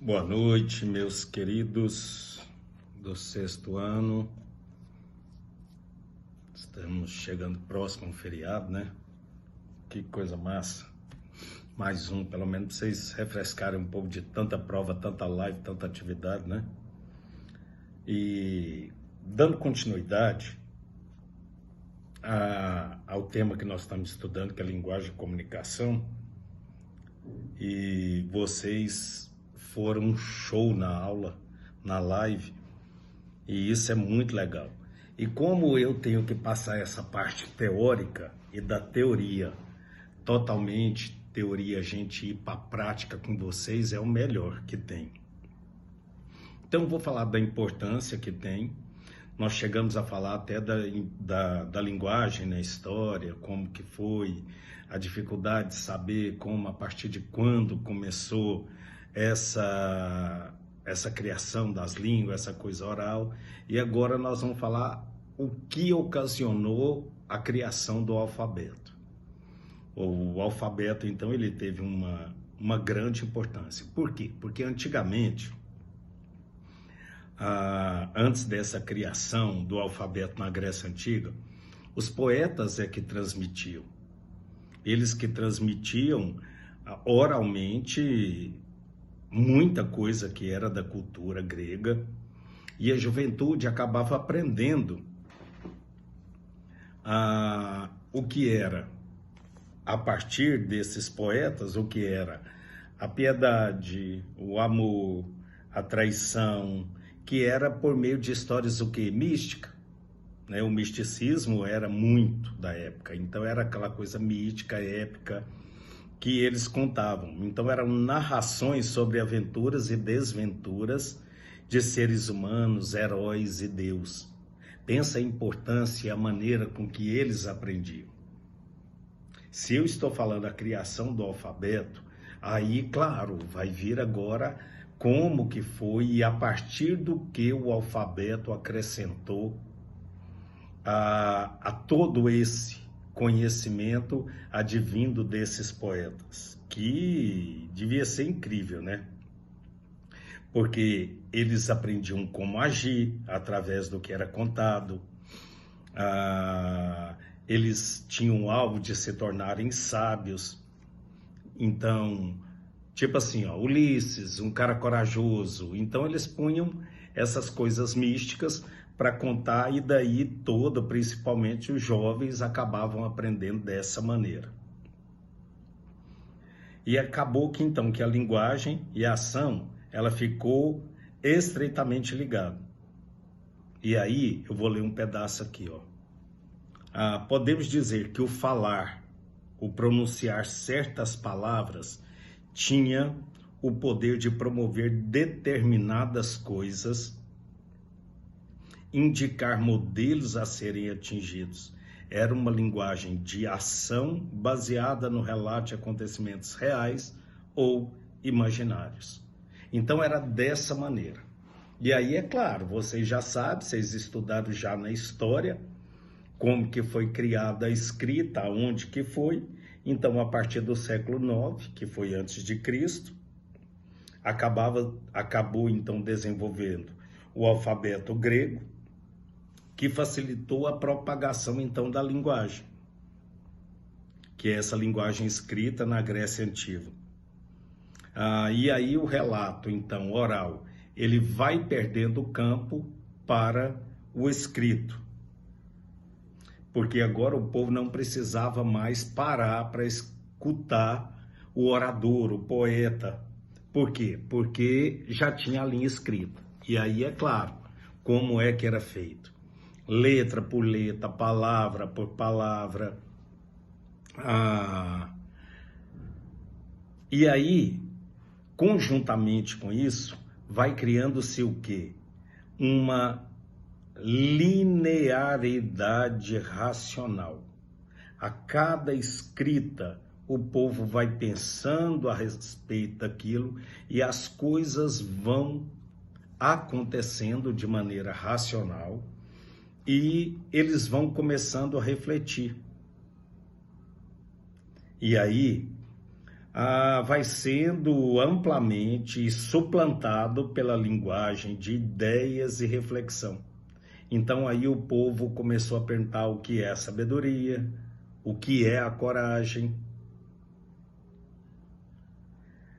Boa noite, meus queridos do sexto ano. Estamos chegando próximo a um feriado, né? Que coisa massa. Mais um, pelo menos, pra vocês refrescarem um pouco de tanta prova, tanta live, tanta atividade, né? E dando continuidade ao tema que nós estamos estudando, que é a linguagem e comunicação, e vocês foram um show na aula, na live, e isso é muito legal. E como eu tenho que passar essa parte teórica e da teoria, totalmente teoria, a gente ir para a prática com vocês é o melhor que tem. Então vou falar da importância que tem. Nós chegamos a falar até da linguagem na história, como que foi, a dificuldade de saber como, a partir de quando começou essa criação das línguas, essa coisa oral. E agora nós vamos falar o que ocasionou a criação do alfabeto. O alfabeto, então, ele teve uma grande importância. Por quê? Porque antigamente, antes dessa criação do alfabeto na Grécia Antiga, os poetas é que transmitiam. Eles que transmitiam oralmente muita coisa que era da cultura grega, e a juventude acabava aprendendo o que era, a partir desses poetas, o que era a piedade, o amor, a traição, que era por meio de histórias o quê? Mística, né? O misticismo era muito da época, então era aquela coisa mítica, épica, que eles contavam. Então eram narrações sobre aventuras e desventuras de seres humanos, heróis e Deus. Pensa a importância e a maneira com que eles aprendiam. Se eu estou falando da criação do alfabeto, aí, claro, vai vir agora como que foi e a partir do que o alfabeto acrescentou a todo esse conhecimento advindo desses poetas, que devia ser incrível, né? Porque eles aprendiam como agir através do que era contado, eles tinham o alvo de se tornarem sábios. Então, tipo assim, ó, Ulisses, um cara corajoso, então eles punham essas coisas místicas para contar, e daí principalmente os jovens, acabavam aprendendo dessa maneira. E acabou que então que a linguagem e a ação, ela ficou estreitamente ligada. E aí eu vou ler um pedaço aqui, ó. Podemos dizer que o falar, o pronunciar certas palavras, tinha o poder de promover determinadas coisas, indicar modelos a serem atingidos. Era uma linguagem de ação baseada no relato de acontecimentos reais ou imaginários. Então era dessa maneira. E aí, é claro, vocês já sabem, vocês estudaram já na história, como que foi criada a escrita, aonde que foi. Então, a partir do século IX, que foi antes de Cristo, acabou então desenvolvendo o alfabeto grego, que facilitou a propagação então da linguagem, que é essa linguagem escrita na Grécia Antiga. E aí o relato então oral, ele vai perdendo o campo para o escrito, porque agora o povo não precisava mais parar para escutar o orador, o poeta. Por quê? Porque já tinha a linha escrita. E aí é claro como é que era feito. Letra por letra, palavra por palavra. E aí, conjuntamente com isso, vai criando-se o quê? Uma linearidade racional. A cada escrita, o povo vai pensando a respeito daquilo e as coisas vão acontecendo de maneira racional e eles vão começando a refletir. E aí, vai sendo amplamente suplantado pela linguagem de ideias e reflexão. Então aí o povo começou a perguntar o que é a sabedoria, o que é a coragem.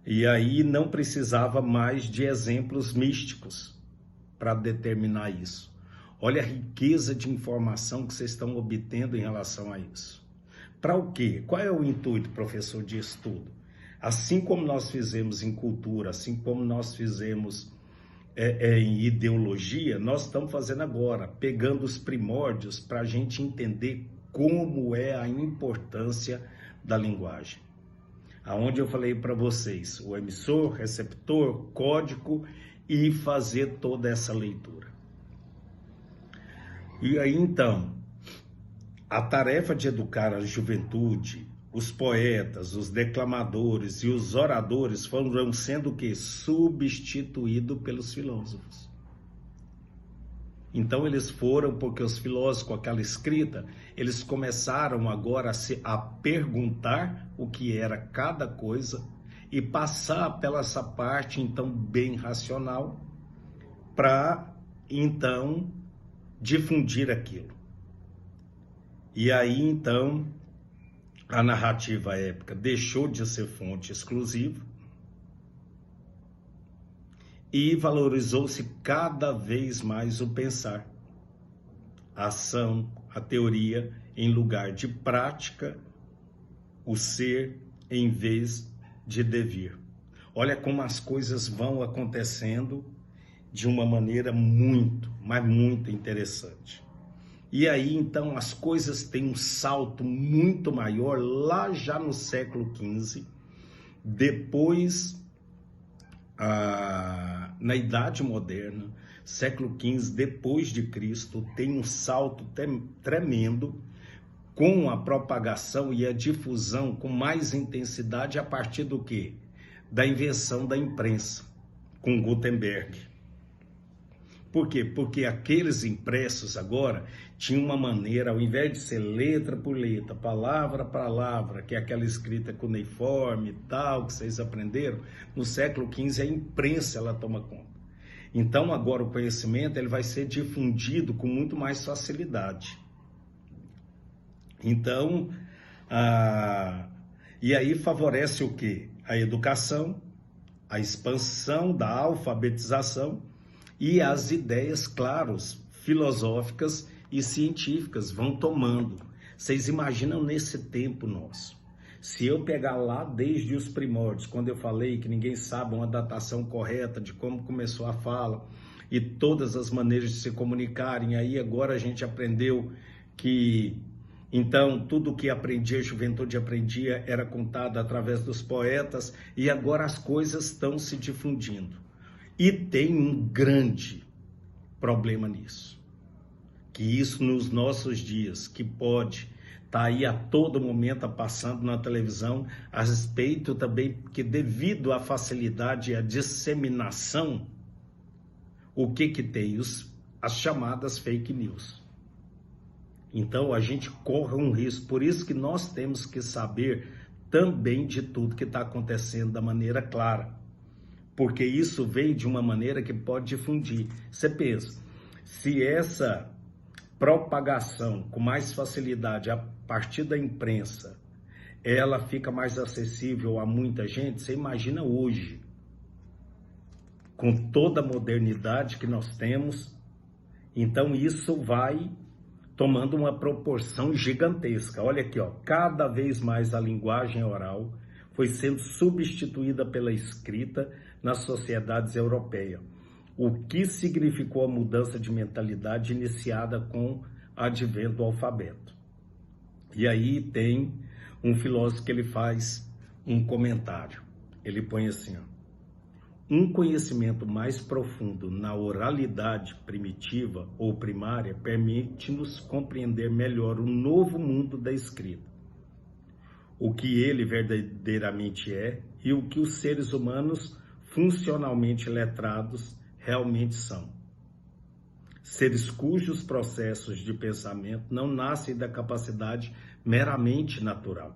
E aí não precisava mais de exemplos místicos para determinar isso. Olha a riqueza de informação que vocês estão obtendo em relação a isso. Para o quê? Qual é o intuito, professor, disso tudo? Assim como nós fizemos em cultura, assim como nós fizemos em ideologia, nós estamos fazendo agora, pegando os primórdios para a gente entender como é a importância da linguagem. Aonde eu falei para vocês, o emissor, receptor, código e fazer toda essa leitura. E aí então, a tarefa de educar a juventude, os poetas, os declamadores e os oradores foram sendo o quê? Substituídos pelos filósofos. Então eles foram, porque os filósofos com aquela escrita, eles começaram agora a perguntar o que era cada coisa e passar pela essa parte então bem racional para então difundir aquilo. E aí então a narrativa épica deixou de ser fonte exclusiva e valorizou-se cada vez mais o pensar, a ação, a teoria, em lugar de prática, o ser em vez de devir. Olha como as coisas vão acontecendo de uma maneira muito, mas muito interessante. E aí, então, as coisas têm um salto muito maior lá já no século XV, depois, na Idade Moderna, século XV, depois de Cristo, tem um salto tremendo com a propagação e a difusão com mais intensidade a partir do quê? Da invenção da imprensa, com Gutenberg. Por quê? Porque aqueles impressos agora tinham uma maneira, ao invés de ser letra por letra, palavra por palavra, que é aquela escrita cuneiforme e tal, que vocês aprenderam, no século XV a imprensa ela toma conta. Então agora o conhecimento ele vai ser difundido com muito mais facilidade. Então, e aí favorece o quê? A educação, a expansão da alfabetização, e as ideias, claro, filosóficas e científicas vão tomando. Vocês imaginam nesse tempo nosso? Se eu pegar lá desde os primórdios, quando eu falei que ninguém sabe uma datação correta de como começou a fala e todas as maneiras de se comunicarem, aí agora a gente aprendeu que, então, tudo o que aprendia, a juventude aprendia, era contado através dos poetas, e agora as coisas estão se difundindo. E tem um grande problema nisso, que isso nos nossos dias, que pode estar aí a todo momento passando na televisão, a respeito também que devido à facilidade e à disseminação, o que tem? As chamadas fake news. Então a gente corre um risco, por isso que nós temos que saber também de tudo que está acontecendo da maneira clara. Porque isso vem de uma maneira que pode difundir. Você pensa, se essa propagação com mais facilidade a partir da imprensa, ela fica mais acessível a muita gente, você imagina hoje, com toda a modernidade que nós temos, então isso vai tomando uma proporção gigantesca. Olha aqui, ó, cada vez mais a linguagem oral foi sendo substituída pela escrita nas sociedades europeias, o que significou a mudança de mentalidade iniciada com o advento do alfabeto. E aí tem um filósofo que ele faz um comentário, ele põe assim, ó, um conhecimento mais profundo na oralidade primitiva ou primária permite-nos compreender melhor o novo mundo da escrita, o que ele verdadeiramente é e o que os seres humanos funcionalmente letrados realmente são. Seres cujos processos de pensamento não nascem da capacidade meramente natural,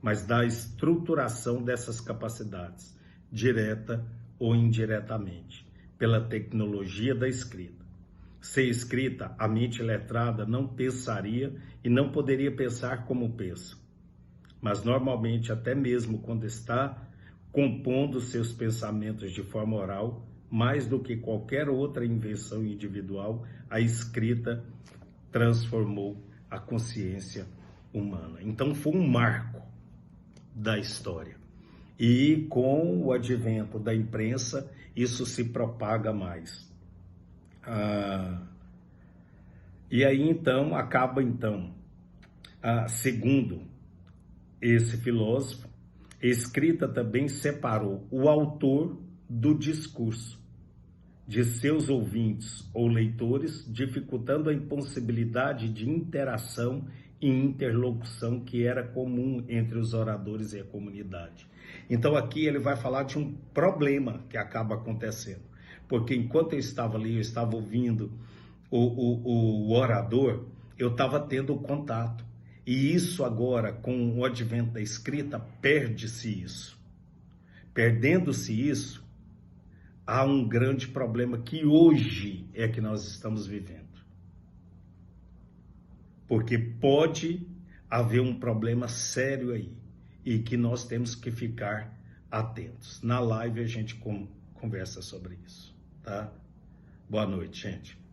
mas da estruturação dessas capacidades, direta ou indiretamente, pela tecnologia da escrita. Sem escrita, a mente letrada não pensaria e não poderia pensar como pensa. Mas normalmente, até mesmo quando está compondo seus pensamentos de forma oral, mais do que qualquer outra invenção individual, a escrita transformou a consciência humana. Então foi um marco da história. E com o advento da imprensa, isso se propaga mais. E aí então, segundo esse filósofo, a escrita também separou o autor do discurso de seus ouvintes ou leitores, dificultando a impossibilidade de interação e interlocução que era comum entre os oradores e a comunidade. Então aqui ele vai falar de um problema que acaba acontecendo, porque enquanto eu estava ali, eu estava ouvindo o orador, eu estava tendo contato. E isso agora, com o advento da escrita, perde-se isso. Perdendo-se isso, há um grande problema que hoje é que nós estamos vivendo. Porque pode haver um problema sério aí e que nós temos que ficar atentos. Na live a gente conversa sobre isso, tá? Boa noite, gente.